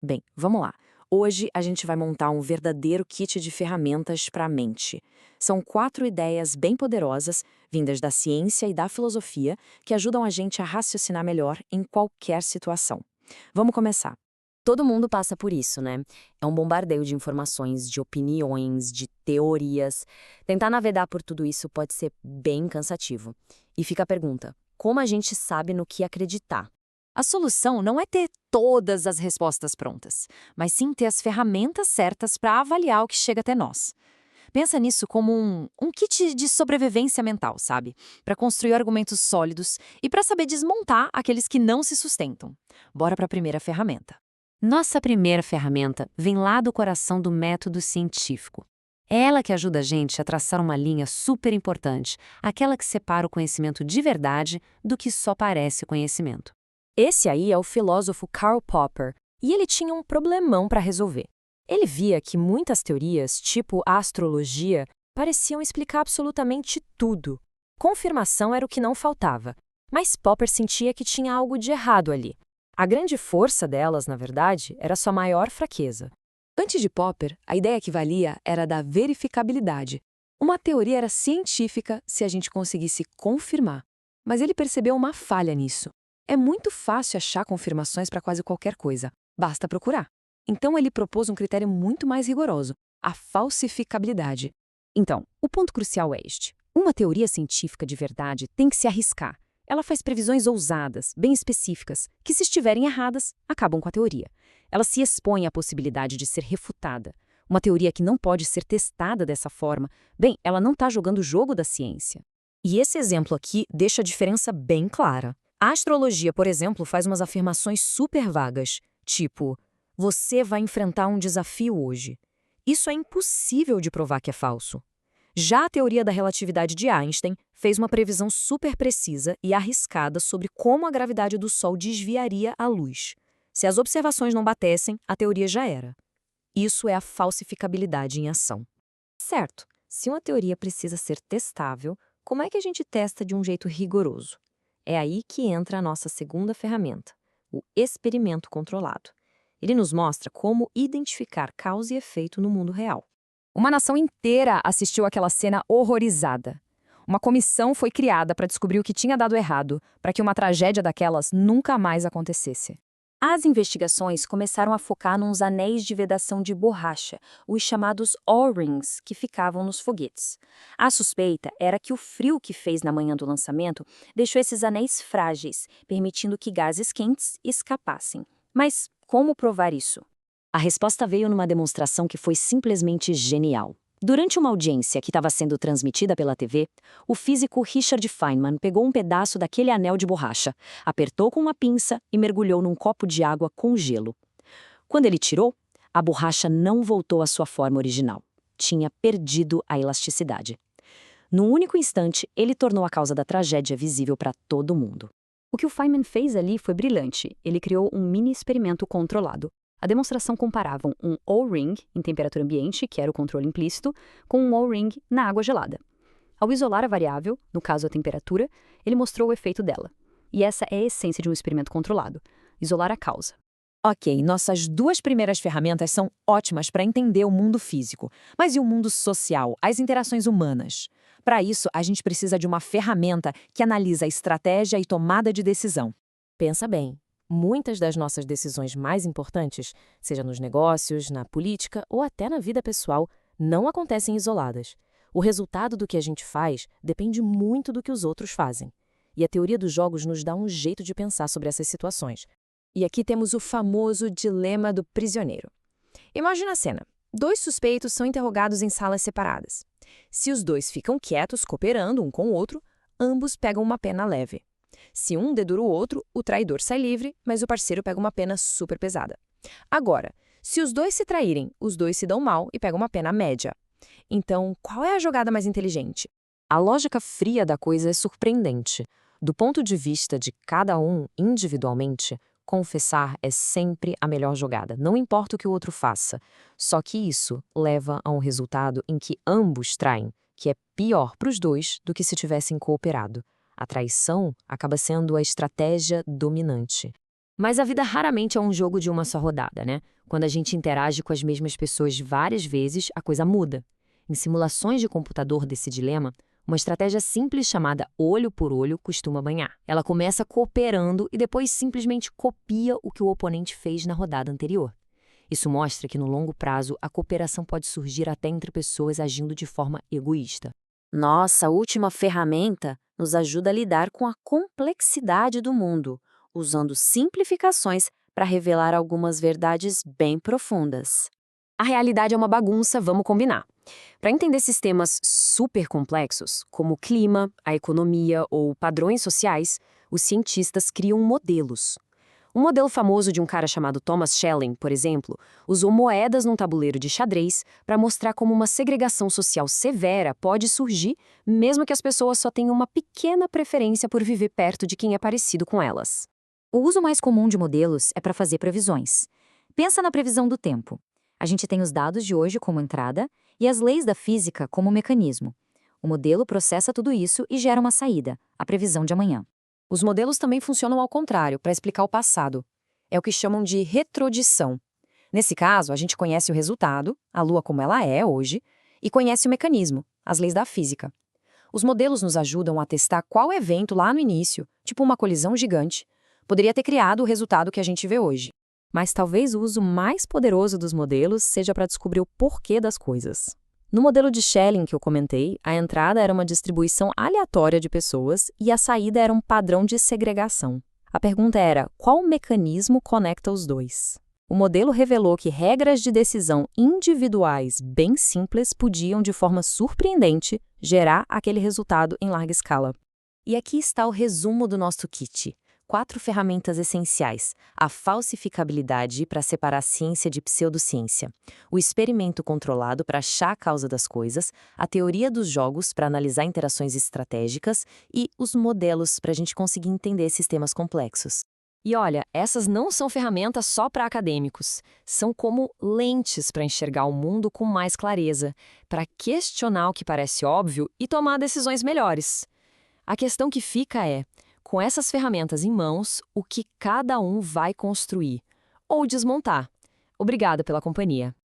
Bem, vamos lá. Hoje a gente vai montar um verdadeiro kit de ferramentas para a mente. São 4 ideias bem poderosas, vindas da ciência e da filosofia, que ajudam a gente a raciocinar melhor em qualquer situação. Vamos começar. Todo mundo passa por isso, né? É um bombardeio de informações, de opiniões, de teorias. Tentar navegar por tudo isso pode ser bem cansativo. E fica a pergunta: como a gente sabe no que acreditar? A solução não é ter todas as respostas prontas, mas sim ter as ferramentas certas para avaliar o que chega até nós. Pensa nisso como um kit de sobrevivência mental, sabe? Para construir argumentos sólidos e para saber desmontar aqueles que não se sustentam. Bora para a primeira ferramenta. Nossa primeira ferramenta vem lá do coração do método científico. É ela que ajuda a gente a traçar uma linha super importante, aquela que separa o conhecimento de verdade do que só parece conhecimento. Esse aí é o filósofo Karl Popper, e ele tinha um problemão para resolver. Ele via que muitas teorias, tipo a astrologia, pareciam explicar absolutamente tudo. Confirmação era o que não faltava, mas Popper sentia que tinha algo de errado ali. A grande força delas, na verdade, era sua maior fraqueza. Antes de Popper, a ideia que valia era da verificabilidade. Uma teoria era científica se a gente conseguisse confirmar. Mas ele percebeu uma falha nisso. É muito fácil achar confirmações para quase qualquer coisa, basta procurar. Então ele propôs um critério muito mais rigoroso, a falsificabilidade. Então, o ponto crucial é este. Uma teoria científica de verdade tem que se arriscar. Ela faz previsões ousadas, bem específicas, que, se estiverem erradas, acabam com a teoria. Ela se expõe à possibilidade de ser refutada. Uma teoria que não pode ser testada dessa forma, bem, ela não está jogando o jogo da ciência. E esse exemplo aqui deixa a diferença bem clara. A astrologia, por exemplo, faz umas afirmações super vagas, tipo: você vai enfrentar um desafio hoje. Isso é impossível de provar que é falso. Já a teoria da relatividade de Einstein fez uma previsão super precisa e arriscada sobre como a gravidade do Sol desviaria a luz. Se as observações não batessem, a teoria já era. Isso é a falsificabilidade em ação. Certo, se uma teoria precisa ser testável, como é que a gente testa de um jeito rigoroso? É aí que entra a nossa segunda ferramenta, o experimento controlado. Ele nos mostra como identificar causa e efeito no mundo real. Uma nação inteira assistiu àquela cena horrorizada. Uma comissão foi criada para descobrir o que tinha dado errado, para que uma tragédia daquelas nunca mais acontecesse. As investigações começaram a focar nos anéis de vedação de borracha, os chamados O-rings, que ficavam nos foguetes. A suspeita era que o frio que fez na manhã do lançamento deixou esses anéis frágeis, permitindo que gases quentes escapassem. Mas como provar isso? A resposta veio numa demonstração que foi simplesmente genial. Durante uma audiência que estava sendo transmitida pela TV, o físico Richard Feynman pegou um pedaço daquele anel de borracha, apertou com uma pinça e mergulhou num copo de água com gelo. Quando ele tirou, a borracha não voltou à sua forma original. Tinha perdido a elasticidade. Num único instante, ele tornou a causa da tragédia visível para todo mundo. O que o Feynman fez ali foi brilhante. Ele criou um mini experimento controlado. A demonstração comparava um O-ring em temperatura ambiente, que era o controle implícito, com um O-ring na água gelada. Ao isolar a variável, no caso a temperatura, ele mostrou o efeito dela. E essa é a essência de um experimento controlado: isolar a causa. Ok, nossas 2 primeiras ferramentas são ótimas para entender o mundo físico. Mas e o mundo social, as interações humanas? Para isso, a gente precisa de uma ferramenta que analisa a estratégia e tomada de decisão. Pensa bem. Muitas das nossas decisões mais importantes, seja nos negócios, na política ou até na vida pessoal, não acontecem isoladas. O resultado do que a gente faz depende muito do que os outros fazem. E a teoria dos jogos nos dá um jeito de pensar sobre essas situações. E aqui temos o famoso dilema do prisioneiro. Imagina a cena. 2 suspeitos são interrogados em salas separadas. Se os 2 ficam quietos, cooperando um com o outro, ambos pegam uma pena leve. Se um dedura o outro, o traidor sai livre, mas o parceiro pega uma pena super pesada. Agora, se os 2 se traírem, os 2 se dão mal e pegam uma pena média. Então, qual é a jogada mais inteligente? A lógica fria da coisa é surpreendente. Do ponto de vista de cada um individualmente, confessar é sempre a melhor jogada, não importa o que o outro faça. Só que isso leva a um resultado em que ambos traem, que é pior para os 2 do que se tivessem cooperado. A traição acaba sendo a estratégia dominante. Mas a vida raramente é um jogo de uma só rodada, né? Quando a gente interage com as mesmas pessoas várias vezes, a coisa muda. Em simulações de computador desse dilema, uma estratégia simples chamada olho por olho costuma banhar. Ela começa cooperando e depois simplesmente copia o que o oponente fez na rodada anterior. Isso mostra que no longo prazo a cooperação pode surgir até entre pessoas agindo de forma egoísta. Nossa última ferramenta nos ajuda a lidar com a complexidade do mundo, usando simplificações para revelar algumas verdades bem profundas. A realidade é uma bagunça, vamos combinar. Para entender sistemas super complexos, como o clima, a economia ou padrões sociais, os cientistas criam modelos. Um modelo famoso de um cara chamado Thomas Schelling, por exemplo, usou moedas num tabuleiro de xadrez para mostrar como uma segregação social severa pode surgir, mesmo que as pessoas só tenham uma pequena preferência por viver perto de quem é parecido com elas. O uso mais comum de modelos é para fazer previsões. Pensa na previsão do tempo. A gente tem os dados de hoje como entrada e as leis da física como mecanismo. O modelo processa tudo isso e gera uma saída, a previsão de amanhã. Os modelos também funcionam ao contrário, para explicar o passado. É o que chamam de retrodição. Nesse caso, a gente conhece o resultado, a Lua como ela é hoje, e conhece o mecanismo, as leis da física. Os modelos nos ajudam a testar qual evento lá no início, tipo uma colisão gigante, poderia ter criado o resultado que a gente vê hoje. Mas talvez o uso mais poderoso dos modelos seja para descobrir o porquê das coisas. No modelo de Schelling que eu comentei, a entrada era uma distribuição aleatória de pessoas e a saída era um padrão de segregação. A pergunta era, qual mecanismo conecta os dois? O modelo revelou que regras de decisão individuais bem simples podiam, de forma surpreendente, gerar aquele resultado em larga escala. E aqui está o resumo do nosso kit. 4 ferramentas essenciais: a falsificabilidade para separar ciência de pseudociência, o experimento controlado para achar a causa das coisas, a teoria dos jogos para analisar interações estratégicas e os modelos para a gente conseguir entender sistemas complexos. E olha, essas não são ferramentas só para acadêmicos, são como lentes para enxergar o mundo com mais clareza, para questionar o que parece óbvio e tomar decisões melhores. A questão que fica é: com essas ferramentas em mãos, o que cada um vai construir ou desmontar. Obrigada pela companhia.